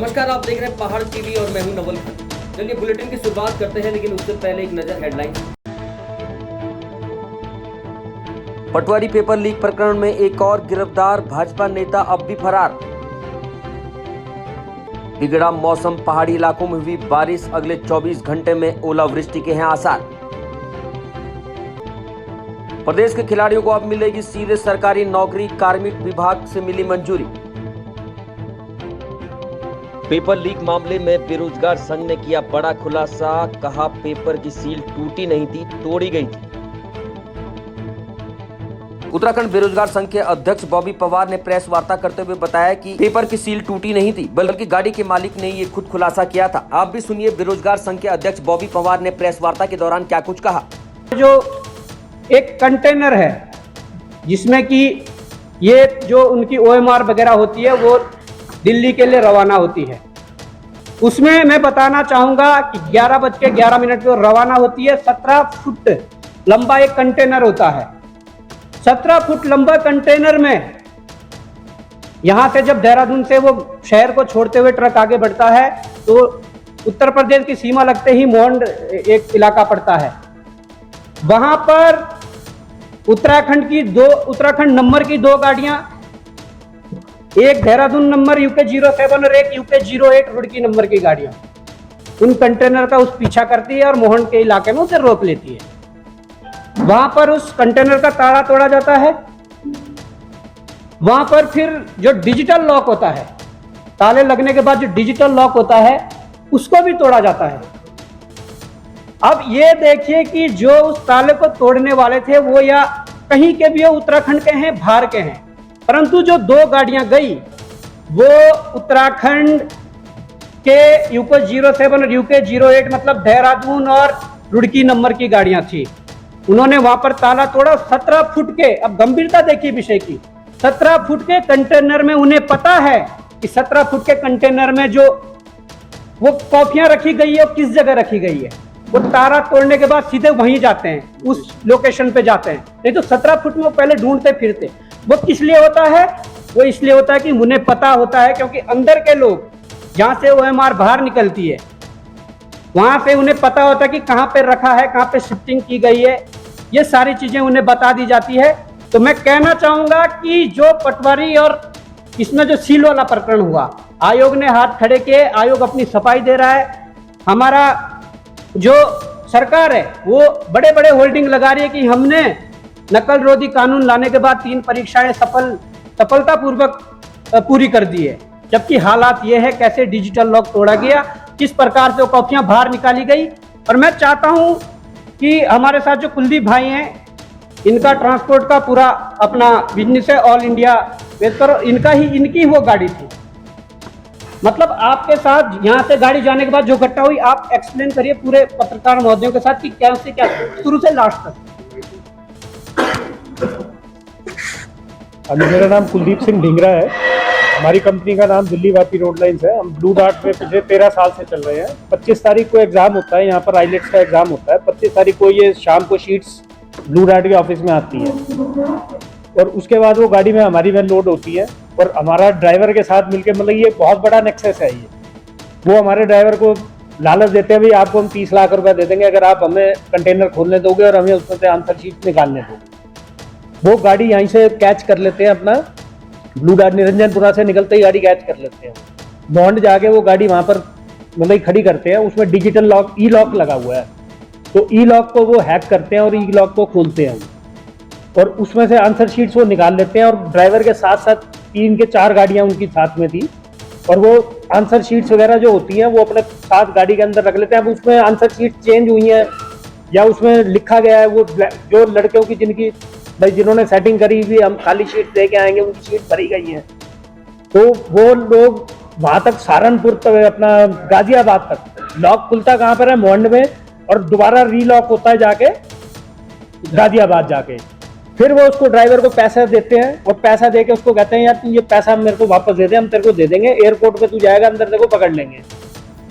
नमस्कार, आप देख रहे हैं पहाड़ टीवी और मैं हूं नवल खान। चलिए बुलेटिन की शुरुआत करते हैं, लेकिन उससे पहले एक नजर हेडलाइन। पटवारी पेपर लीक प्रकरण में एक और गिरफ्तार, भाजपा नेता अब भी फरार। बिगड़ा मौसम, पहाड़ी इलाकों में हुई बारिश, अगले 24 घंटे में ओलावृष्टि के हैं आसार। प्रदेश के खिलाड़ियों को अब मिलेगी सीधे सरकारी नौकरी, कार्मिक विभाग से मिली मंजूरी। पेपर लीक मामले में बेरोजगार संघ ने किया बड़ा खुलासा, कहा पेपर की सील टूटी नहीं थी, तोड़ी गई थी। उत्तराखंड बेरोजगार संघ के अध्यक्ष बॉबी पवार ने प्रेस वार्ता करते हुए बताया कि पेपर की सील टूटी नहीं थी, बल्कि गाड़ी के मालिक ने ये खुद खुलासा किया था। आप भी सुनिए बेरोजगार संघ के अध्यक्ष बॉबी पवार ने प्रेस वार्ता के दौरान क्या कुछ कहा। जो एक कंटेनर है जिसमें कि ये जो उनकी OMR वगैरह होती है वो दिल्ली के लिए रवाना होती है, उसमें मैं बताना चाहूंगा कि 11:11 पर रवाना होती है। 17 फुट लंबा एक कंटेनर होता है। 17 फुट लंबा कंटेनर में यहां से जब देहरादून से वो शहर को छोड़ते हुए ट्रक आगे बढ़ता है तो उत्तर प्रदेश की सीमा लगते ही मोहंड एक इलाका पड़ता है। वहां पर उत्तराखंड नंबर की दो गाड़ियां, एक देहरादून नंबर UK 07 और एक UK 08 रुड़की नंबर की गाड़ियां उन कंटेनर का उस पीछा करती है और मोहन के इलाके में उसे रोक लेती है। वहां पर उस कंटेनर का ताला तोड़ा जाता है। वहां पर फिर जो डिजिटल लॉक होता है, ताले लगने के बाद जो डिजिटल लॉक होता है उसको भी तोड़ा जाता है। अब ये देखिए कि जो उस ताले को तोड़ने वाले थे वो या कहीं के भी उत्तराखंड के हैं, बाहर के हैं, परंतु जो दो गाड़ियां गई वो उत्तराखंड के UK 07 और UK 08 मतलब देहरादून और रुड़की नंबर की गाड़ियां थी। उन्होंने वहां पर ताला तोड़ा। 17 फुट के, अब गंभीरता देखिए विषय की, 17 फुट के कंटेनर में उन्हें पता है कि 17 फुट के कंटेनर में जो वो कॉफियां रखी गई है वो किस जगह रखी गई है। वो ताला तोड़ने के बाद सीधे वहीं जाते हैं, उस लोकेशन पे जाते हैं। नहीं तो 17 फुट में वो पहले ढूंढते फिरते। वो किस लिए होता है? वो इसलिए होता है कि उन्हें पता होता है, क्योंकि अंदर के लोग जहां से OMR बाहर निकलती है वहां से उन्हें पता होता है कि कहां पे रखा है, कहां पे शिफ्टिंग की गई है। ये सारी चीजें उन्हें बता दी जाती है। तो मैं कहना चाहूंगा कि जो पटवारी और इसमें जो सील वाला प्रकरण हुआ, आयोग ने हाथ खड़े किए, आयोग अपनी सफाई दे रहा है। हमारा जो सरकार है वो बड़े बड़े होल्डिंग लगा रही है कि हमने नकल रोधी कानून लाने के बाद 3 परीक्षाएं सफलतापूर्वक पूरी कर दी है, जबकि हालात ये है कैसे डिजिटल लॉक तोड़ा गया, किस प्रकार से वो कॉपियां बाहर निकाली गई। और मैं चाहता हूं कि हमारे साथ जो कुलदीप भाई हैं, इनका ट्रांसपोर्ट का पूरा अपना बिजनेस है, ऑल इंडिया बेस पर, इनकी वो गाड़ी थी। मतलब आपके साथ यहाँ से गाड़ी जाने के बाद जो घटना हुई, आप एक्सप्लेन करिए पूरे पत्रकार महोदयों के साथ कि क्या से क्या शुरू से लास्ट तक। मेरा नाम कुलदीप सिंह ढींगरा है। हमारी कंपनी का नाम दिल्ली वापी रोड लाइन्स है। हम ब्लू डार्ट में पिछले 13 साल से चल रहे हैं। 25 तारीख को एग्जाम होता है, यहाँ पर आईलेट्स का एग्जाम होता है। 25 तारीख को ये शाम को शीट्स ब्लू डार्ट के ऑफिस में आती है और उसके बाद वो गाड़ी में हमारी में लोड होती है और हमारा ड्राइवर के साथ मिलकर, मतलब ये बहुत बड़ा नेक्सस है ये। वो हमारे ड्राइवर को लालच देते हैं, भाई आपको हम 30 लाख रुपए दे देंगे अगर आप हमें कंटेनर खोलने दोगे और हमें उसमें से आंसर शीट निकालने दोगे। वो गाड़ी यहीं से कैच कर लेते हैं, अपना ब्लू डार्ट निरंजनपुरा से निकलते ही गाड़ी कैच कर लेते हैं। बॉन्ड जाके वो गाड़ी वहां पर मतलब खड़ी करते हैं। उसमें डिजिटल लॉक, ई लॉक लगा हुआ है, तो ई लॉक को वो हैक करते हैं और ई लॉक को खोलते हैं और उसमें से आंसर शीट्स वो निकाल लेते हैं। और ड्राइवर के साथ साथ 3 के 4 गाड़ियां उनकी साथ में थी और वो आंसर शीट्स वगैरह जो होती हैं वो अपने साथ गाड़ी के अंदर रख लेते हैं। अब उसमें आंसर शीट चेंज हुई हैं या उसमें लिखा गया है, वो जो लड़कियों की जिनकी भाई जिन्होंने सेटिंग करी हुई, हम खाली शीट दे के आएंगे, उनकी शीट भरी गई है, तो वो लोग वहां तक सहारनपुर तक, अपना गाजियाबाद तक लॉक खुलता कहाँ पर है, मोहंड में, और दोबारा रीलॉक होता है जाके गाजियाबाद जाके। फिर वो उसको ड्राइवर को पैसा देते हैं और पैसा देके उसको कहते हैं यार तू ये पैसा मेरे को वापस दे दे, हम तेरे को दे देंगे, एयरपोर्ट पे तू जाएगा, अंदर तेरे को पकड़ लेंगे।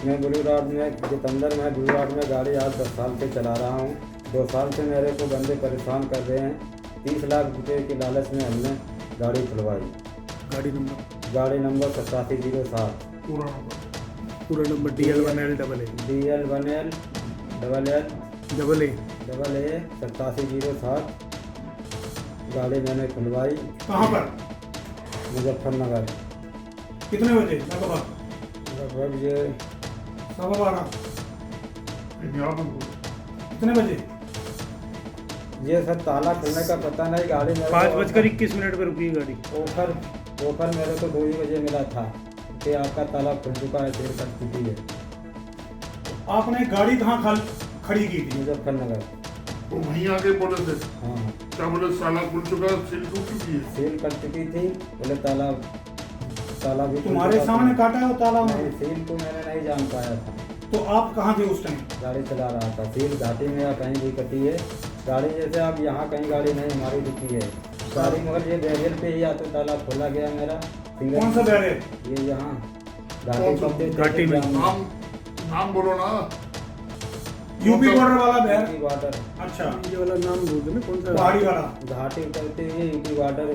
मैं ब्लू डार्ट में जितेंद्र, मैं ब्लू डार्ट में गाड़ी आज 10 साल से चला रहा हूँ। 2 साल से मेरे को बंदे परेशान कर रहे हैं। 30 लाख रुपए की लालच में हमने गाड़ी खुलवाई। गाड़ी नंबर 8707। पूरा number DL1L DL1L AA AA 8707। गाड़ी मैंने खुलवाई कहाँ पर? मुजफ्फरनगर। कितने बजे? लगभग ये 12:15। कितने बजे? ये सब ताला खुलने का पता नहीं। गाड़ी मेरे 5:21 पे रुकी गाड़ी। ऑफर मेरे को 2 ही बजे मिला था कि आपका ताला खुल चुका है, देर कर चुकी है। आपने गाड़ी कहाँ खड़ी की थी? मुजफ्फरनगर। वो वहीं आके बोले थे। हाँ, क्या बोले? ताला खुल चुका है, सील टूट चुकी है। सील कर चुकी थी। बोले ताला भी खुल तुम्हारे चुका सामने था। काटा है वो ताला? नहीं, सील को मैंने नहीं जान पाया था। तो आप कहाँ थे उस टाइम? गाड़ी चला रहा था। सील घाटी में या कहीं भी कटी है गाड़ी। जैसे अब यहाँ कहीं गाड़ी नहीं हमारी रुकी है गाड़ी, मगर ये बैरियर पे ही या तो ताला खोला गया मेरा। कौन सा बैरियर? ये यहाँ घाटी में। नाम बोलो ना। यूपी बॉर्डर वाला बैरियर। UP border. अच्छा, ये वाला नाम बोल दो ना, कौन सा? पहाड़ी वाला। घाटी उतरते हुए यूपी बॉर्डर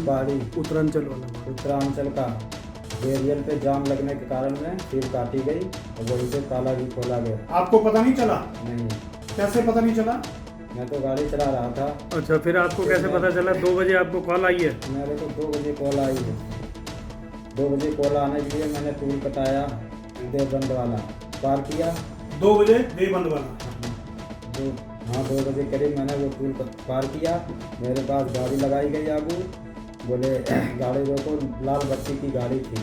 पहाड़ी उत्तरांचल वाला। उत्तरांचल का बैरियर पे जाम लगने के कारण में सील काटी गई और वहीं पे ताला भी खोला गया। आपको पता नहीं चला? नहीं, कैसे पता नहीं चला? मैं तो गाड़ी चला रहा था। अच्छा, फिर आपको कैसे पता चला? 2 बजे आपको कॉल आई है? मेरे को 2 बजे कॉल आई है। 2 बजे कॉल आने के लिए मैंने टूल कटाया, देवबंद वाला पार किया। 2 बजे देवबंद वाला? 2 बजे करीब मैंने वो टूल पार किया। मेरे पास गाड़ी लगाई गई आगू। बोले गाड़ी रोको, लाल बत्ती की गाड़ी थी।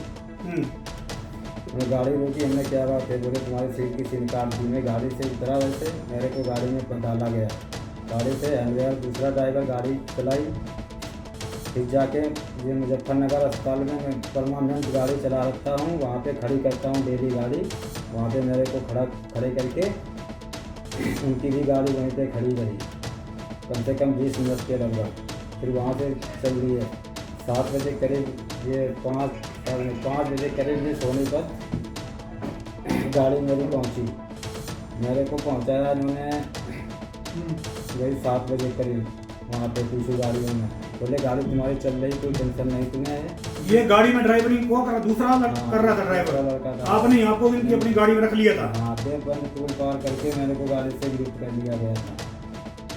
मैं गाड़ी रोकी, हमने क्या बात है? बोले तुम्हारी सीट की सिम काट दी। मैं गाड़ी से उतरा, वैसे मेरे को गाड़ी में डाला गया। गाड़ी से हैंडवेयर दूसरा ड्राइवर गाड़ी चलाई। फिर जाके ये मुजफ्फरनगर अस्पताल में मैं परमानेंट गाड़ी चला रखता हूँ, वहाँ पे खड़ी करता हूँ डेली गाड़ी। वहाँ पे मेरे को खड़े करके उनकी भी गाड़ी वहीं पे खड़ी रही कम से कम 20 मिनट के लगभग। फिर वहाँ से चल रही है 7 बजे करीब, ये 5 बजे करीब ये सोनीपत गाड़ी मेरी पहुँची। मेरे को पहुँचाया इन्होंने वही 7 बजे करीब वहाँ पे पीछे गाड़ियों में। बोले गाड़ी तुम्हारी चल रही, कोई टेंशन नहीं तुम्हें। ये गाड़ी में ड्राइवरिंग को कर दूसरा कर रहा था ड्राइवर? लड़का था। आपने आपको इनकी अपनी गाड़ी में रख लिया था? हाँ, देवबंद टूल पार करके मेरे को गाड़ी से गिफ्ट कर दिया गया था।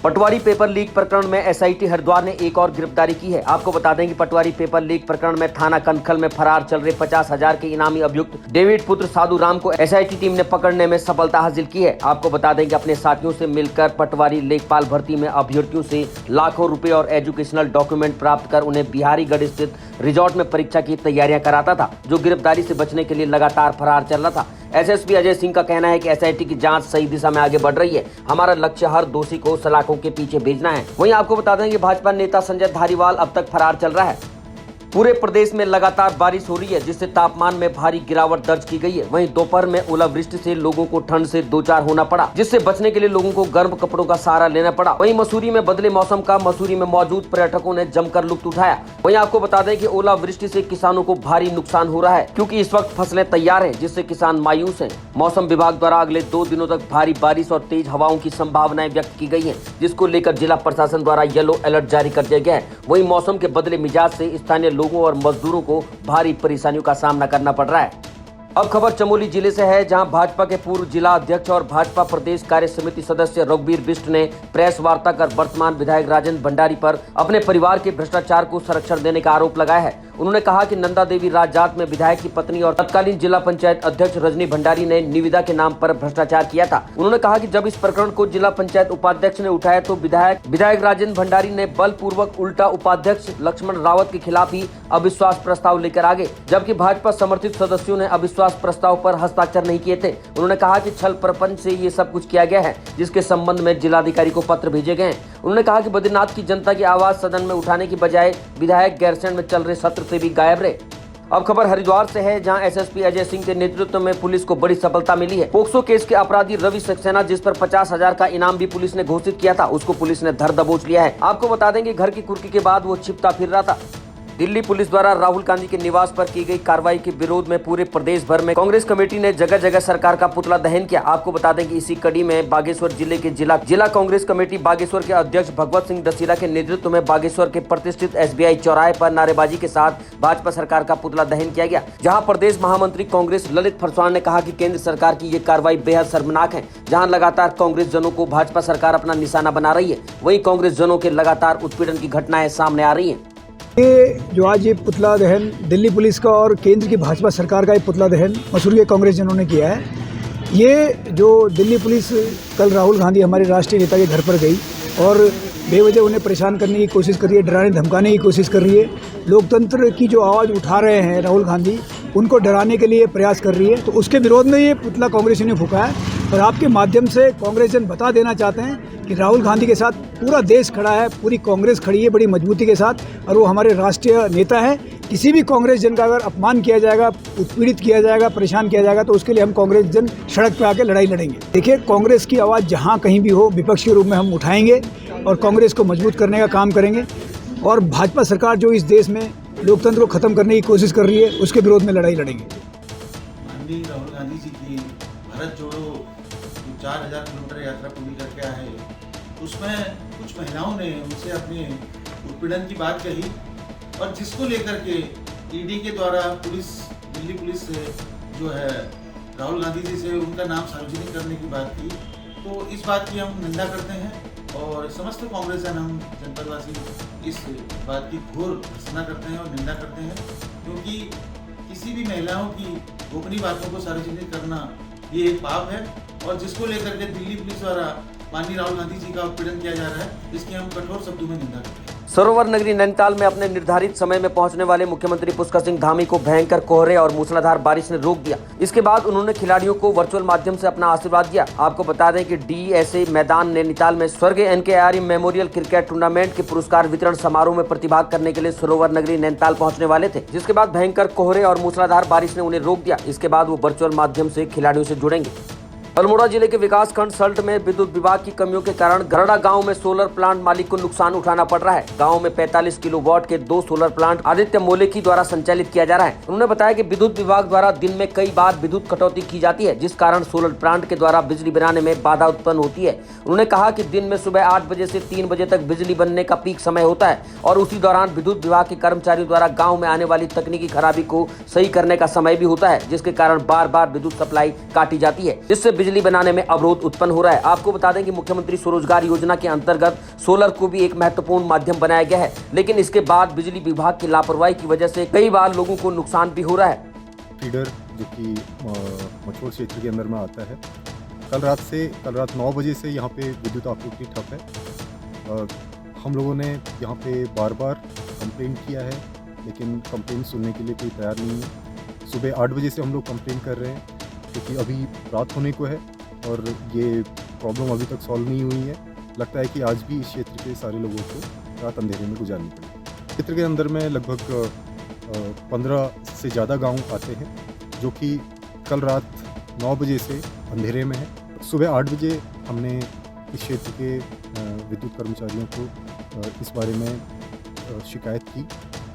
पटवारी पेपर लीक प्रकरण में एसआईटी हरिद्वार ने एक और गिरफ्तारी की है। आपको बता दें कि पटवारी पेपर लीक प्रकरण में थाना कनखल में फरार चल रहे 50,000 के इनामी अभियुक्त डेविड पुत्र साधु राम को एसआईटी टीम ने पकड़ने में सफलता हासिल की है। आपको बता दें कि अपने साथियों से मिलकर पटवारी लेखपाल भर्ती में अभ्यर्थियों से लाखों रुपए और एजुकेशनल डॉक्यूमेंट प्राप्त कर उन्हें बिहारीगढ़ स्थित रिजॉर्ट में परीक्षा की तैयारियां कराता था, जो गिरफ्तारी से बचने के लिए लगातार फरार चल रहा था। एसएसपी अजय सिंह का कहना है कि एसआईटी की जांच सही दिशा में आगे बढ़ रही है। हमारा लक्ष्य हर दोषी को सलाखों के पीछे भेजना है। वहीं आपको बता दें कि भाजपा नेता संजय धारीवाल अब तक फरार चल रहा है। पूरे प्रदेश में लगातार बारिश हो रही है, जिससे तापमान में भारी गिरावट दर्ज की गई है। वहीं दोपहर में ओलावृष्टि से लोगों को ठंड से दो चार होना पड़ा, जिससे बचने के लिए लोगों को गर्म कपड़ों का सहारा लेना पड़ा। वहीं मसूरी में बदले मौसम का मसूरी में मौजूद पर्यटकों ने जमकर लुत्फ उठाया। वहीं आपको बता दें कि ओलावृष्टि से किसानों को भारी नुकसान हो रहा है, क्योंकि इस वक्त फसलें तैयार है, जिससे किसान मायूस है। मौसम विभाग द्वारा अगले 2 दिनों तक भारी बारिश और तेज हवाओं की संभावनाएं व्यक्त की गई है, जिसको लेकर जिला प्रशासन द्वारा येलो अलर्ट जारी कर दिया गया है। वहीं मौसम के बदले मिजाज से स्थानीय लोगों और मजदूरों को भारी परेशानियों का सामना करना पड़ रहा है। अब खबर चमोली जिले से है, जहां भाजपा के पूर्व जिला अध्यक्ष और भाजपा प्रदेश कार्य समिति सदस्य रघुवीर बिष्ट ने प्रेस वार्ता कर वर्तमान विधायक राजेंद्र भंडारी पर अपने परिवार के भ्रष्टाचार को संरक्षण देने का आरोप लगाया है। उन्होंने कहा कि नंदा देवी राजजात में विधायक की पत्नी और तत्कालीन जिला पंचायत अध्यक्ष रजनी भंडारी ने निविदा के नाम पर भ्रष्टाचार किया था। उन्होंने कहा कि जब इस प्रकरण को जिला पंचायत उपाध्यक्ष ने उठाया तो विधायक राजेंद्र भंडारी ने बलपूर्वक उल्टा उपाध्यक्ष लक्ष्मण रावत के खिलाफ ही अविश्वास प्रस्ताव लेकर आगे, जबकि भाजपा समर्थित सदस्यों ने अविश्वास प्रस्ताव पर हस्ताक्षर नहीं किए थे। उन्होंने कहा कि छल प्रपंच से ये सब कुछ किया गया है, जिसके संबंध में जिलाधिकारी को पत्र भेजे गए हैं। उन्होंने कहा कि बद्रीनाथ की जनता की आवाज सदन में उठाने की बजाय विधायक गैरसैंण में चल रहे सत्र से भी गायब रहे। अब खबर हरिद्वार से है, जहां एसएसपी अजय सिंह के नेतृत्व में पुलिस को बड़ी सफलता मिली है। पोक्सो केस के अपराधी रवि सक्सेना, जिस पर 50,000 का इनाम भी पुलिस ने घोषित किया था, उसको पुलिस ने धर दबोच लिया है। आपको बता दें कि घर की कुर्की के बाद वो छिपता फिर रहा था। दिल्ली पुलिस द्वारा राहुल गांधी के निवास पर की गई कार्रवाई के विरोध में पूरे प्रदेश भर में कांग्रेस कमेटी ने जगह जगह सरकार का पुतला दहन किया। आपको बता दें कि इसी कड़ी में बागेश्वर जिले के जिला कांग्रेस कमेटी बागेश्वर के अध्यक्ष भगवत सिंह डसीला के नेतृत्व में बागेश्वर के प्रतिष्ठित SBI चौराहे पर नारेबाजी के साथ भाजपा सरकार का पुतला दहन किया गया, जहां प्रदेश महामंत्री कांग्रेस ललित फरसवाण ने कहा कि केंद्र सरकार की ये कार्रवाई बेहद शर्मनाक है। जहां लगातार कांग्रेस जनों को भाजपा सरकार अपना निशाना बना रही है, वहीं कांग्रेस जनों के लगातार उत्पीड़न की घटनाएं सामने आ रही हैं। ये जो आज ये पुतला दहन दिल्ली पुलिस का और केंद्र की भाजपा सरकार का ये पुतला दहन मसूरी के कांग्रेस जनों ने किया है। ये जो दिल्ली पुलिस कल राहुल गांधी हमारे राष्ट्रीय नेता के घर पर गई और बेवजह उन्हें परेशान करने की कोशिश कर रही है, डराने धमकाने की कोशिश कर रही है। लोकतंत्र की जो आवाज़ उठा रहे हैं राहुल गांधी, उनको डराने के लिए प्रयास कर रही है। तो उसके विरोध में ये पुतला कांग्रेसियों ने फूंका है और आपके माध्यम से कांग्रेस जन बता देना चाहते हैं कि राहुल गांधी के साथ पूरा देश खड़ा है, पूरी कांग्रेस खड़ी है बड़ी मजबूती के साथ, और वो हमारे राष्ट्रीय नेता है। किसी भी कांग्रेस जन का अगर अपमान किया जाएगा, उत्पीड़ित किया जाएगा, परेशान किया जाएगा, तो उसके लिए हम कांग्रेस जन सड़क पर आकर लड़ाई लड़ेंगे। देखिए, कांग्रेस की आवाज़ जहाँ कहीं भी हो विपक्ष के रूप में हम उठाएंगे और कांग्रेस को मजबूत करने का काम करेंगे। और भाजपा सरकार जो इस देश में लोकतंत्र को खत्म करने की कोशिश कर रही है, उसके विरोध में लड़ाई लड़ेंगे। माननीय राहुल गांधी जी की भारत जोड़ो 4000 किलोमीटर यात्रा पूरी करके आए, उसमें कुछ महिलाओं ने उनसे अपने उत्पीड़न की बात कही और जिसको लेकर के ईडी के द्वारा दिल्ली पुलिस से जो है राहुल गांधी जी से उनका नाम सार्वजनिक करने की बात की। तो इस बात की हम निंदा करते हैं और समस्त कांग्रेसन हम जनपदवासी इस बात की घोर भर्त्सना करते हैं और निंदा करते हैं, क्योंकि किसी भी महिलाओं की गोपनीय बातों को सार्वजनिक करना ये एक पाप है और जिसको लेकर के दिल्ली पुलिस द्वारा माननीय राहुल गांधी जी का उत्पीड़न किया जा रहा है, इसकी हम कठोर शब्दों में निंदा करते हैं। सरोवर नगरी नैनीताल में अपने निर्धारित समय में पहुंचने वाले मुख्यमंत्री पुष्कर सिंह धामी को भयंकर कोहरे और मूसलाधार बारिश ने रोक दिया। इसके बाद उन्होंने खिलाड़ियों को वर्चुअल माध्यम से अपना आशीर्वाद दिया। आपको बता दें कि DSA मैदान नैनीताल में स्वर्गीय NK आर्य मेमोरियल क्रिकेट टूर्नामेंट के पुरस्कार वितरण समारोह में प्रतिभाग करने के लिए सरोवर नगरी नैनीताल पहुंचने वाले थे, जिसके बाद भयंकर कोहरे और मूसलाधार बारिश ने उन्हें रोक दिया। इसके बाद वो वर्चुअल माध्यम से खिलाड़ियों से जुड़ेंगे। अल्मोड़ा जिले के विकास खंड सल्ट में विद्युत विभाग की कमियों के कारण गरड़ा गांव में सोलर प्लांट मालिक को नुकसान उठाना पड़ रहा है। गांव में 45 किलोवाट के 2 सोलर प्लांट आदित्य मोलेकी द्वारा संचालित किया जा रहा है। उन्होंने बताया कि विद्युत विभाग द्वारा दिन में कई बार विद्युत कटौती की जाती है, जिस कारण सोलर प्लांट के द्वारा बिजली बनाने में बाधा उत्पन्न होती है। उन्होंने कहा कि दिन में सुबह 8 बजे से 3 बजे तक बिजली बनने का पीक समय होता है और उसी दौरान विद्युत विभाग के कर्मचारियों द्वारा गाँव में आने वाली तकनीकी खराबी को सही करने का समय भी होता है, जिसके कारण बार बार विद्युत सप्लाई काटी जाती है, जिससे बिजली बनाने में अवरोध उत्पन्न हो रहा है। आपको बता दें कि मुख्यमंत्री स्वरोजगार योजना के अंतर्गत सोलर को भी एक महत्वपूर्ण माध्यम बनाया गया है, लेकिन इसके बाद बिजली विभाग की लापरवाही की वजह से कई बार लोगों को नुकसान भी हो रहा है। फीडर जो कि मचोड़ क्षेत्र के अंदर में आता है, कल रात 9 बजे से यहाँ पे विद्युत आपूर्ति ठप है। हम लोगों ने यहाँ पे बार बार कंप्लेंट किया है, लेकिन कंप्लेंट सुनने के लिए कोई तैयार नहीं है। सुबह 8 बजे से हम लोग कंप्लेंट कर रहे हैं, क्योंकि अभी रात होने को है और ये प्रॉब्लम अभी तक सॉल्व नहीं हुई है। लगता है कि आज भी इस क्षेत्र के सारे लोगों को रात अंधेरे में गुजारनी पड़ेगी। क्षेत्र के अंदर में लगभग 15 से ज़्यादा गांव आते हैं, जो कि कल रात 9 बजे से अंधेरे में है। सुबह 8 बजे हमने इस क्षेत्र के विद्युत कर्मचारियों को इस बारे में शिकायत की,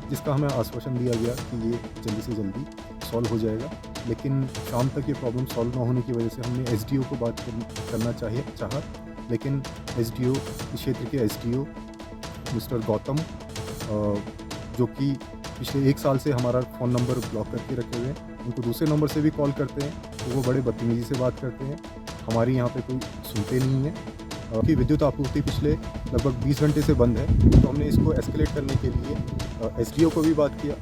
जिसका हमें आश्वासन दिया गया कि ये जल्दी से जल्दी सॉल्व हो जाएगा। लेकिन शाम तक ये प्रॉब्लम सॉल्व ना होने की वजह से हमने SDO को बात करना चाहा, लेकिन SDO इस क्षेत्र के SDO मिस्टर गौतम, जो कि पिछले 1 साल से हमारा फ़ोन नंबर ब्लॉक करके रखे हुए हैं, उनको दूसरे नंबर से भी कॉल करते हैं तो वो बड़े बदतमीज़ी से बात करते हैं। हमारी यहाँ पे कोई सुनते नहीं है। कि विद्युत आपूर्ति पिछले लगभग 20 घंटे से बंद है, तो हमने इसको एस्केलेट करने के लिए SDO को भी बात किया।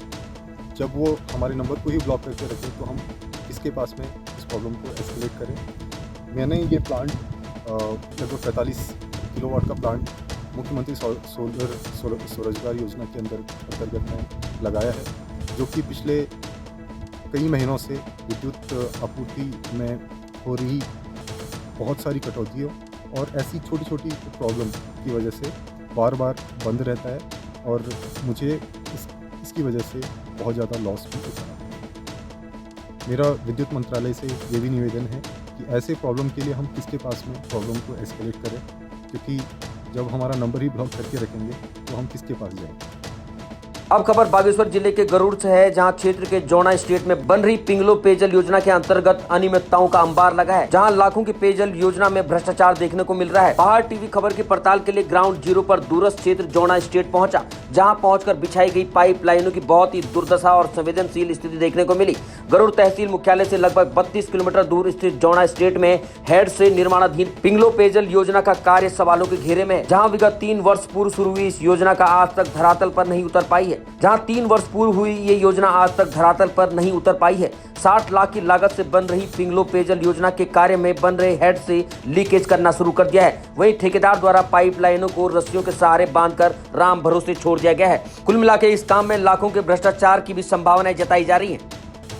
जब वो हमारे नंबर को ही ब्लॉक करके रखे तो हम किसके पास में इस प्रॉब्लम को एस्केलेट करें। मैंने ये प्लांट लगभग 45 किलोवाट का प्लांट मुख्यमंत्री स्वरोजगार योजना के अंतर्गत में लगाया है, जो कि पिछले कई महीनों से विद्युत आपूर्ति में हो रही बहुत सारी कटौतियों और ऐसी छोटी छोटी प्रॉब्लम की वजह से बार बार बंद रहता है और मुझे इसकी वजह से बहुत ज़्यादा लॉस भी उठाना है। मेरा विद्युत मंत्रालय से ये भी निवेदन है कि ऐसे प्रॉब्लम के लिए हम किसके पास में प्रॉब्लम को एस्केलेट करें, क्योंकि जब हमारा नंबर ही ब्लॉक करके रखेंगे तो हम किसके पास जाएंगे। अब खबर बागेश्वर जिले के गरुड़ से है, जहां क्षेत्र के जोना स्टेट में बन रही पिंगलो पेयजल योजना के अंतर्गत अनियमितताओं का अंबार लगा है, जहां लाखों की पेयजल योजना में भ्रष्टाचार देखने को मिल रहा है। पहाड़ टीवी खबर की पड़ताल के लिए ग्राउंड जीरो पर दूरस्थ क्षेत्र जोना स्टेट पहुंचा, जहां पहुंचकर बिछाई गई पाइप लाइनों की बहुत ही दुर्दशा और संवेदनशील स्थिति देखने को मिली। गरुड़ तहसील मुख्यालय से लगभग 32 किलोमीटर दूर स्थित जोना स्टेट में हेड से निर्माणाधीन पिंगलो पेयजल योजना का कार्य सवालों के घेरे में है, जहां विगत 3 वर्ष पूर्व शुरू हुई इस योजना का आज तक धरातल पर नहीं उतर पाई है। जहां 3 वर्ष पूर्व हुई ये योजना आज तक धरातल पर नहीं उतर पाई है। 60 लाख की लागत से बन रही पिंगलो पेयजल योजना के कार्य में बन रहे हेड से लीकेज करना शुरू कर दिया है। वहीं ठेकेदार द्वारा पाइप लाइनों को रस्सियों के सहारे बांधकर राम भरोसे छोड़ दिया गया है। कुल मिलाकर इस काम में लाखों के भ्रष्टाचार की भी संभावनाएं जताई जा रही है।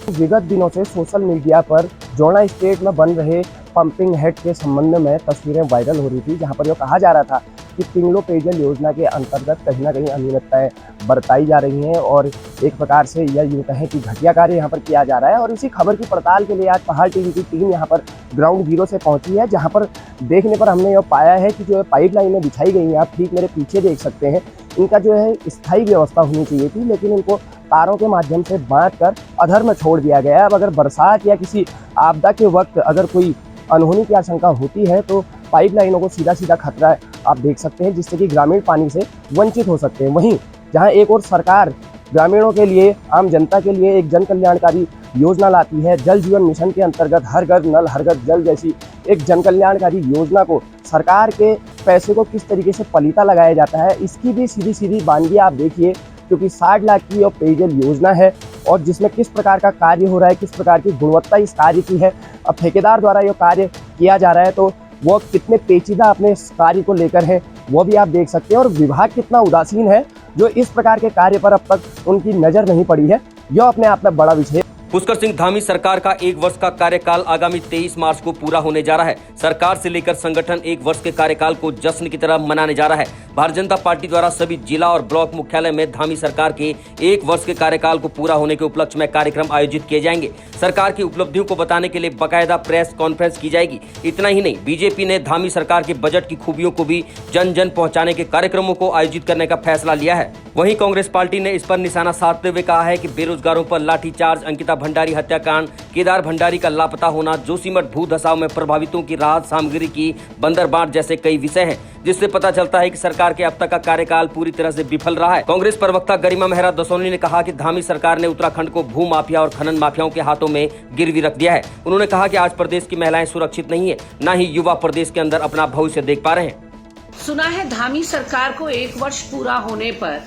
विगत दिनों से सोशल मीडिया पर जोना स्टेट में बन रहे पंपिंग हेड के संबंध में तस्वीरें वायरल हो रही थी, जहां पर यह कहा जा रहा था कि पिंगलो पेयजल योजना के अंतर्गत कहीं ना कहीं अनियमितताएं बरताई जा रही हैं और एक प्रकार से यह यूँ कहें कि घटिया कार्य यहां पर किया जा रहा है। और इसी खबर की पड़ताल के लिए आज पहाड़ टीवी की टीम यहां पर ग्राउंड जीरो से पहुंची है, जहां पर देखने पर हमने यह पाया है कि जो पाइप लाइनें बिछाई गई हैं, आप ठीक मेरे पीछे देख सकते हैं, इनका जो है स्थायी व्यवस्था होनी चाहिए थी, लेकिन इनको तारों के माध्यम से बांधकर अधर में छोड़ दिया गया है। अब अगर बरसात या किसी आपदा के वक्त अगर कोई अनहोनी की आशंका होती है तो पाइप लाइनों को सीधा सीधा खतरा आप देख सकते हैं, जिससे कि ग्रामीण पानी से वंचित हो सकते हैं। वहीं जहां एक और सरकार ग्रामीणों के लिए, आम जनता के लिए एक जन कल्याणकारी योजना लाती है, जल जीवन मिशन के अंतर्गत हर घर नल हर घर जल जैसी एक जन कल्याणकारी योजना को सरकार के पैसे को किस तरीके से पलीता लगाया जाता है, इसकी भी सीधी सीधी बानगी आप देखिए, क्योंकि 60 लाख की यह पेयजल योजना है और जिसमें किस प्रकार का कार्य हो रहा है, किस प्रकार की गुणवत्ता इस कार्य की है। अब ठेकेदार द्वारा यह कार्य किया जा रहा है तो वो कितने पेचीदा अपने इस कार्य को लेकर है वो भी आप देख सकते हैं, और विभाग कितना उदासीन है जो इस प्रकार के कार्य पर अब तक उनकी नज़र नहीं पड़ी है। यह अपने आप में बड़ा विषय। पुष्कर सिंह धामी सरकार का 1 वर्ष का कार्यकाल आगामी 23 मार्च को पूरा होने जा रहा है। सरकार से लेकर संगठन 1 वर्ष के कार्यकाल को जश्न की तरह मनाने जा रहा है। भारतीय जनता पार्टी द्वारा सभी जिला और ब्लॉक मुख्यालय में धामी सरकार के 1 वर्ष के कार्यकाल को पूरा होने के उपलक्ष्य में कार्यक्रम आयोजित किए जाएंगे। सरकार की उपलब्धियों को बताने के लिए बाकायदा प्रेस कॉन्फ्रेंस की जाएगी। इतना ही नहीं, बीजेपी ने धामी सरकार के बजट की खूबियों को भी जन जन पहुंचाने के कार्यक्रमों को आयोजित करने का फैसला लिया है। वहीं कांग्रेस पार्टी ने इस पर निशाना साधते हुए कहा है कि बेरोजगारों पर लाठीचार्ज, अंकिता भंडारी हत्याकांड, केदार भंडारी का लापता होना, जोशीमठ भू धसाव में प्रभावितों की राहत सामग्री की बंदरबांट जैसे कई विषय हैं, जिससे पता चलता है कि सरकार के अब तक का कार्यकाल पूरी तरह से विफल रहा है। कांग्रेस प्रवक्ता गरिमा मेहरा दसोनी ने कहा कि धामी सरकार ने उत्तराखंड को भू माफिया और खनन माफियाओं के हाथों में गिरवी रख दिया है। उन्होंने कहा कि आज प्रदेश की महिलाएं सुरक्षित नहीं है, न ही युवा प्रदेश के अंदर अपना भविष्य देख पा रहे हैं। सुना है धामी सरकार को 1 वर्ष पूरा होने पर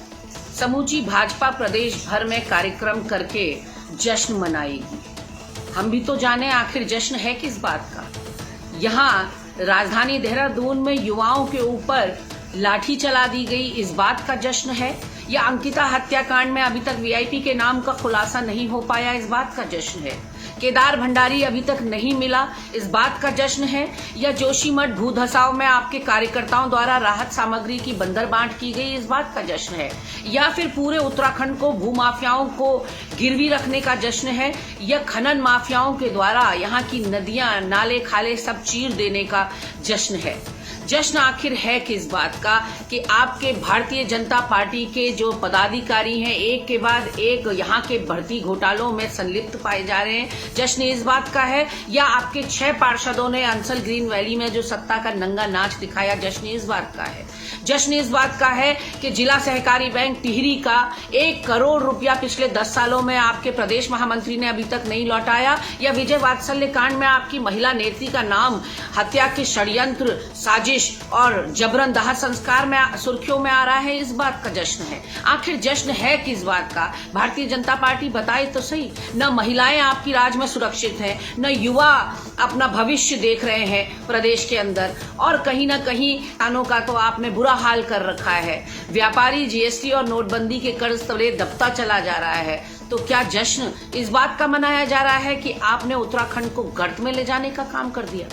समूची भाजपा प्रदेश भर में कार्यक्रम करके जश्न मनाएगी। हम भी तो जाने आखिर जश्न है किस बात का। यहाँ राजधानी देहरादून में युवाओं के ऊपर लाठी चला दी गई, इस बात का जश्न है, या अंकिता हत्याकांड में अभी तक वीआईपी के नाम का खुलासा नहीं हो पाया, इस बात का जश्न है, केदार भंडारी अभी तक नहीं मिला, इस बात का जश्न है, या जोशीमठ भू धसाव में आपके कार्यकर्ताओं द्वारा राहत सामग्री की बंदरबांट की गई, इस बात का जश्न है, या फिर पूरे उत्तराखंड को भू माफियाओं को गिरवी रखने का जश्न है, या खनन माफियाओं के द्वारा यहाँ की नदियां, नाले, खाले सब चीर देने का जश्न है। जश्न आखिर है किस बात का कि आपके भारतीय जनता पार्टी के जो पदाधिकारी हैं एक के बाद एक यहाँ के भर्ती घोटालों में संलिप्त पाए जा रहे हैं। जश्न इस बात का है, या आपके 6 पार्षदों ने अंसल ग्रीन वैली में जो सत्ता का नंगा नाच दिखाया, जश्न इस बात का है। जश्न इस बात का है कि जिला सहकारी बैंक टिहरी का 1 करोड़ रुपया पिछले 10 सालों में आपके प्रदेश महामंत्री ने अभी तक नहीं लौटाया, या विजय वात्सल्य कांड में आपकी महिला नेत्री का नाम हत्या के षड्यंत्र, साजिश और जबरन दाह संस्कार में सुर्खियों में आ रहा है, इस बात का जश्न है। आखिर जश्न है किस बात का? भारतीय जनता पार्टी बताए तो सही। न महिलाएं आपकी राज में सुरक्षित हैं, न युवा अपना भविष्य देख रहे हैं प्रदेश के अंदर, और कहीं न कहीं किसानों का तो आपने बुरा हाल कर रखा है। व्यापारी जीएसटी और नोटबंदी के कर्ज तले दबता चला जा रहा है। तो क्या जश्न इस बात का मनाया जा रहा है कि आपने उत्तराखंड को गर्त में ले जाने का काम कर दिया?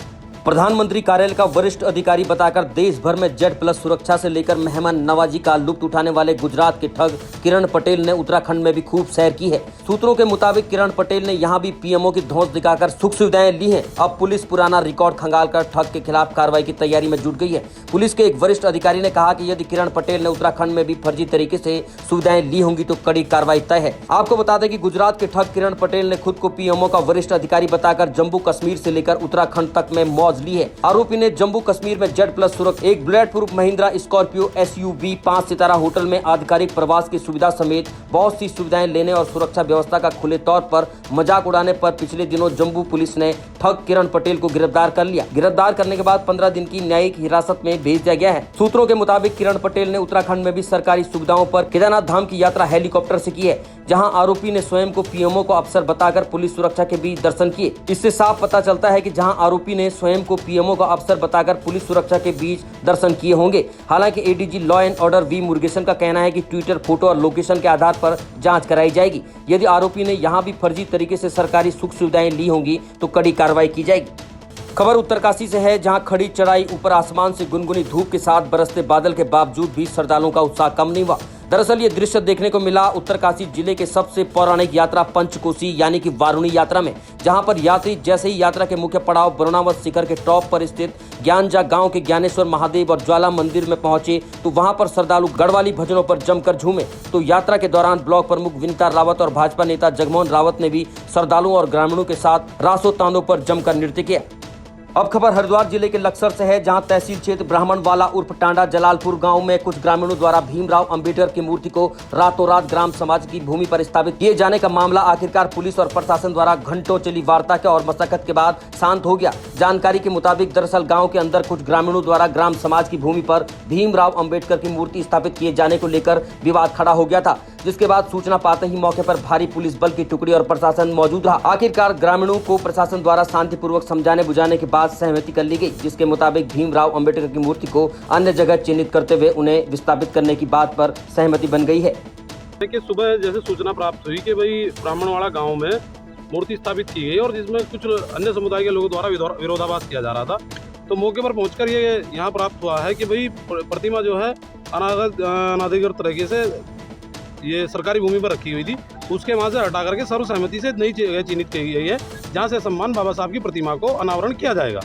प्रधानमंत्री कार्यालय का वरिष्ठ अधिकारी बताकर देश भर में Z+ सुरक्षा से लेकर मेहमान नवाजी का लुत्फ उठाने वाले गुजरात के ठग किरण पटेल ने उत्तराखंड में भी खूब सैर की है। सूत्रों के मुताबिक किरण पटेल ने यहां भी पीएमओ की धौंस दिखाकर सुख सुविधाएं ली हैं। अब पुलिस पुराना रिकॉर्ड खंगालकर ठग के खिलाफ कार्रवाई की तैयारी में जुट गई है। पुलिस के एक वरिष्ठ अधिकारी ने कहा कि यदि किरण पटेल ने उत्तराखंड में भी फर्जी तरीके से सुविधाएं ली होंगी तो कड़ी कार्रवाई तय है। आपको बता दें कि गुजरात के ठग किरण पटेल ने खुद को पीएमओ का वरिष्ठ अधिकारी बताकर जम्मू कश्मीर से लेकर उत्तराखंड तक में मौज ली है। आरोपी ने जम्मू कश्मीर में Z+ सुरक्षा, एक bullet proof Mahindra Scorpio SUV, 5 सितारा होटल में आधिकारिक प्रवास की सुविधा समेत बहुत सी सुविधाएं लेने और सुरक्षा व्यवस्था का खुले तौर पर मजाक उड़ाने पर पिछले दिनों जम्मू पुलिस ने ठग किरण पटेल को गिरफ्तार कर लिया। गिरफ्तार करने के बाद 15 दिन की न्यायिक हिरासत में भेज दिया गया है। सूत्रों के मुताबिक किरण पटेल ने उत्तराखंड में भी सरकारी सुविधाओं पर केदारनाथ धाम की यात्रा हेलीकॉप्टर से की है, जहां आरोपी ने स्वयं को पीएमओ को अफसर बताकर पुलिस सुरक्षा के बीच दर्शन किए। इससे साफ पता चलता है कि जहां आरोपी ने स्वयं को पीएमओ का अफसर बताकर पुलिस सुरक्षा के बीच दर्शन किए होंगे। हालांकि ADG law and order V Murugesan का कहना है कि ट्विटर, फोटो और लोकेशन के आधार पर जांच कराई जाएगी। यदि आरोपी ने यहां भी फर्जी तरीके से सरकारी सुख सुविधाएं ली होंगी तो कड़ी कार्रवाई की जाएगी। खबर उत्तरकाशी से है, जहां खड़ी चढ़ाई ऊपर आसमान से गुनगुनी धूप के साथ बरसते बादल के बावजूद भी श्रद्धालुओं का उत्साह कम नहीं हुआ। दरअसल ये दृश्य देखने को मिला उत्तरकाशी जिले के सबसे पौराणिक यात्रा पंचकोसी यानी कि वारुणी यात्रा में, जहां पर यात्री जैसे ही यात्रा के मुख्य पड़ाव वरुणावत शिखर के टॉप पर स्थित ज्ञानजा गांव के ज्ञानेश्वर महादेव और ज्वाला मंदिर में पहुंचे तो वहां पर श्रद्धालु गढ़वाली भजनों पर जमकर झूमे। तो यात्रा के दौरान ब्लॉक प्रमुख विनीता रावत और भाजपा नेता जगमोहन रावत ने भी श्रद्धालुओं और ग्रामीणों के साथ रासो तांडों पर जमकर नृत्य किया। अब खबर हरिद्वार जिले के लक्सर से है, जहां तहसील क्षेत्र ब्राह्मणवाला उर्फ टांडा जलालपुर गांव में कुछ ग्रामीणों द्वारा भीमराव अंबेडकर की मूर्ति को रातों रात ग्राम समाज की भूमि पर स्थापित किए जाने का मामला आखिरकार पुलिस और प्रशासन द्वारा घंटों चली वार्ता के और मशक्कत के बाद शांत हो गया। जानकारी के मुताबिक दरअसल गाँव के अंदर कुछ ग्रामीणों द्वारा ग्राम समाज की भूमि पर भीमराव अंबेडकर की मूर्ति स्थापित किए जाने को लेकर विवाद खड़ा हो गया था, जिसके बाद सूचना पाते ही मौके पर भारी पुलिस बल की टुकड़ी और प्रशासन मौजूद रहा। आखिरकार ग्रामीणों को प्रशासन द्वारा शांतिपूर्वक समझाने बुझाने के बाद सहमति कर ली गई, जिसके मुताबिक भीमराव अंबेडकर की मूर्ति को अन्य जगह चिन्हित करते हुए उन्हें विस्थापित करने की बात पर सहमति बन गई है। देखिए, सुबह जैसे सूचना प्राप्त हुई कि भाई ब्राह्मणवाड़ा गांव में मूर्ति स्थापित की गई और जिसमें कुछ अन्य समुदाय के लोगों द्वारा विरोधाभास किया जा रहा था, तो मौके पर पहुंचकर ये यहाँ प्राप्त हुआ है कि भाई प्रतिमा जो है अनाधिकृत तरीके से ये सरकारी भूमि पर रखी हुई थी, उसके वहाँ से हटा करके सर्वसहमति से नई जगह चिन्हित की गई है, जहाँ से सम्मान बाबा साहब की प्रतिमा को अनावरण किया जाएगा।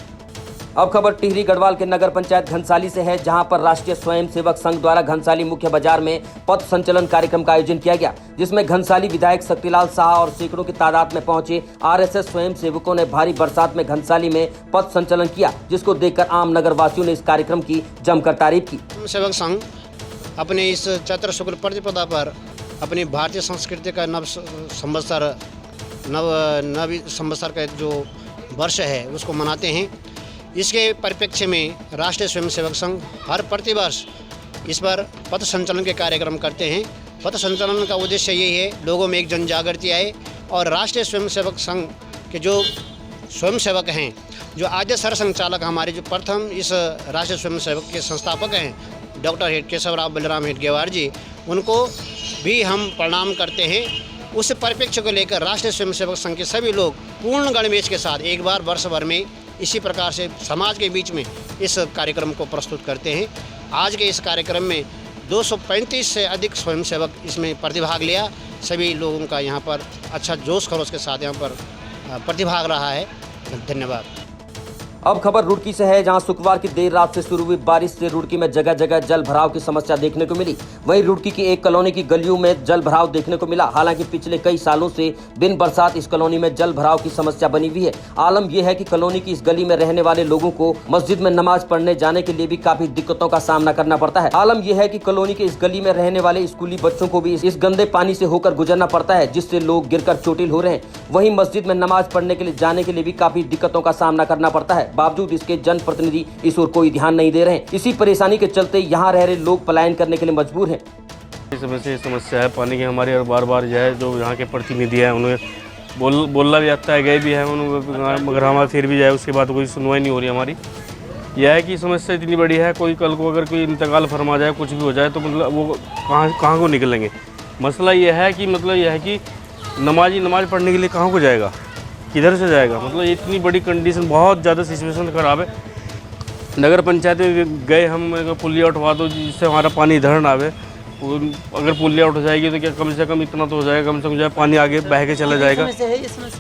अब खबर टिहरी गढ़वाल के नगर पंचायत घनसाली से है, जहां पर राष्ट्रीय स्वयंसेवक संघ द्वारा घनसाली मुख्य बाजार में पथ संचलन कार्यक्रम का आयोजन किया गया, जिसमें घनसाली विधायक शक्तिलाल शाह और सैकड़ों की तादाद में पहुंचे RSS स्वयंसेवकों ने भारी बरसात में घनसाली में पथ संचलन किया, जिसको देखकर आम नगर वासियों ने इस कार्यक्रम की जमकर तारीफ की। सेवक संघ अपने इस चैत्र शुक्ल प्रतिपदा पर अपनी भारतीय संस्कृति का नव संवत्सर का जो वर्ष है उसको मनाते हैं। इसके परिप्रेक्ष्य में राष्ट्रीय स्वयंसेवक संघ हर प्रतिवर्ष इस पर पथ संचलन के कार्यक्रम करते हैं। पथ संचलन का उद्देश्य यही है लोगों में एक जन जागृति आए और राष्ट्रीय स्वयंसेवक संघ के जो स्वयंसेवक हैं, जो आद्य सरसंघचालक हमारे जो प्रथम इस राष्ट्रीय स्वयंसेवक के संस्थापक हैं डॉक्टर हेड केशवराव बलराम हेडगेवार जी, उनको भी हम प्रणाम करते हैं। उस परिप्रेक्ष्य को लेकर राष्ट्रीय स्वयंसेवक संघ के सभी लोग पूर्ण गणवेश के साथ एक बार वर्ष भर में इसी प्रकार से समाज के बीच में इस कार्यक्रम को प्रस्तुत करते हैं। आज के इस कार्यक्रम में 235 से अधिक स्वयंसेवक इसमें प्रतिभाग लिया। सभी लोगों का यहाँ पर अच्छा जोश खरोश के साथ यहाँ पर प्रतिभाग रहा है। धन्यवाद। अब खबर रुड़की से है, जहां शुक्रवार की देर रात से शुरू हुई बारिश से रुड़की में जगह जगह जल भराव की समस्या देखने को मिली। वहीं रुड़की की एक कॉलोनी की गलियों में जल भराव देखने को मिला। हालांकि पिछले कई सालों से बिन बरसात इस कॉलोनी में जल भराव की समस्या बनी हुई है। आलम यह है कि कॉलोनी की इस गली में रहने वाले लोगों को मस्जिद में नमाज पढ़ने जाने के लिए भी काफी दिक्कतों का सामना करना पड़ता है। आलम यह है कि कॉलोनी के इस गली में रहने वाले स्कूली बच्चों को भी इस गंदे पानी से होकर गुजरना पड़ता है, जिससे लोग गिरकर चोटिल हो रहे हैं। वहीं मस्जिद में नमाज पढ़ने के लिए जाने के लिए भी काफी दिक्कतों का सामना करना पड़ता है। बावजूद इसके जनप्रतिनिधि इस ओर कोई ध्यान नहीं दे रहे हैं। इसी परेशानी के चलते यहाँ रह रहे लोग पलायन करने के लिए मजबूर हैं। समस्या है पानी की हमारी, और बार बार जो है जो यहाँ के प्रतिनिधि हैं उन्हें बोलना भी आता है, गए भी हैं मगर हमारा फिर भी जाए उसके बाद कोई सुनवाई नहीं हो रही हमारी। यह है कि समस्या इतनी बड़ी है, कोई कल को अगर कोई इंतकाल फरमा जाए, कुछ भी हो जाए तो मतलब वो कहाँ को निकलेंगे। मसला यह है कि नमाजी नमाज पढ़ने के लिए कहाँ को जाएगा। किधर से जाएगा। मतलब इतनी बड़ी कंडीशन, बहुत ज़्यादा सिचुएशन ख़राब है। नगर पंचायत में गए हम, पुलिया उठवा दो जिससे हमारा पानी इधर ना आवे। अगर पुलिया उठ जाएगी तो क्या कम से कम इतना तो हो जाएगा, कम से कम जो है पानी आगे बह के चला जाएगा।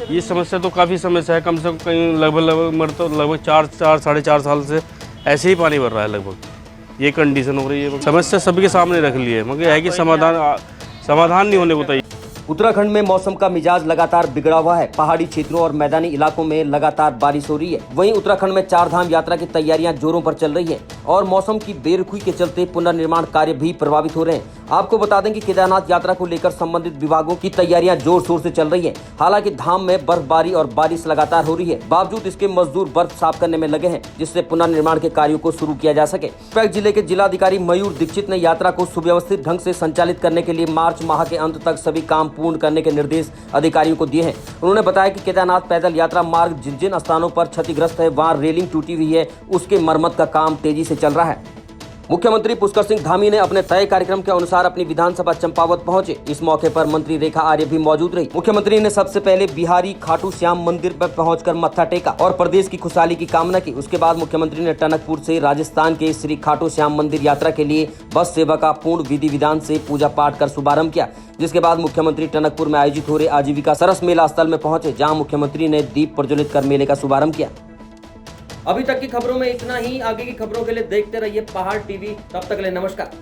ये समस्या तो काफ़ी समस्या है, कम से कम कहीं लगभग 4-4.5 साल से ऐसे ही पानी भर रहा है लगभग। ये कंडीशन हो रही है, समस्या सबके सामने रख ली है, मगर है कि समाधान नहीं होने को तैयार। उत्तराखंड में मौसम का मिजाज लगातार बिगड़ा हुआ है। पहाड़ी क्षेत्रों और मैदानी इलाकों में लगातार बारिश हो रही है। वहीं उत्तराखंड में 4 धाम यात्रा की तैयारियां जोरों पर चल रही है और मौसम की बेरुखी के चलते पुनर्निर्माण कार्य भी प्रभावित हो रहे हैं। आपको बता दें कि केदारनाथ यात्रा को लेकर संबंधित विभागों की तैयारियां जोर शोर से चल रही है। हालांकि धाम में बर्फबारी और बारिश लगातार हो रही है, बावजूद इसके मजदूर बर्फ साफ करने में लगे हैं, जिससे पुनर्निर्माण के कार्यों को शुरू किया जा सके। पैक जिले के जिलाधिकारी मयूर दीक्षित ने यात्रा को सुव्यवस्थित ढंग से संचालित करने के लिए मार्च माह के अंत तक सभी काम पूर्ण करने के निर्देश अधिकारियों को दिए हैं। उन्होंने बताया कि केदारनाथ पैदल यात्रा मार्ग जिन जिन स्थानों पर क्षतिग्रस्त है, वहां रेलिंग टूटी हुई है, उसके मरम्मत का काम तेजी से चल रहा है। मुख्यमंत्री पुष्कर सिंह धामी ने अपने तय कार्यक्रम के अनुसार अपनी विधानसभा चंपावत पहुंचे। इस मौके पर मंत्री रेखा आर्य भी मौजूद रही। मुख्यमंत्री ने सबसे पहले बिहारी खाटू श्याम मंदिर पर पहुंचकर मत्था टेका और प्रदेश की खुशहाली की कामना की। उसके बाद मुख्यमंत्री ने टनकपुर से राजस्थान के श्री खाटू श्याम मंदिर यात्रा के लिए बस सेवा का पूर्ण विधि विधान से पूजा पाठ कर शुभारंभ किया। जिसके बाद मुख्यमंत्री टनकपुर में आयोजित हो रहे आजीविका सरस मेला स्थल में पहुंचे, जहां मुख्यमंत्री ने दीप प्रज्वलित कर मेले का शुभारंभ किया। अभी तक की खबरों में इतना ही। आगे की खबरों के लिए देखते रहिए पहाड़ टीवी। तब तक के लिए नमस्कार।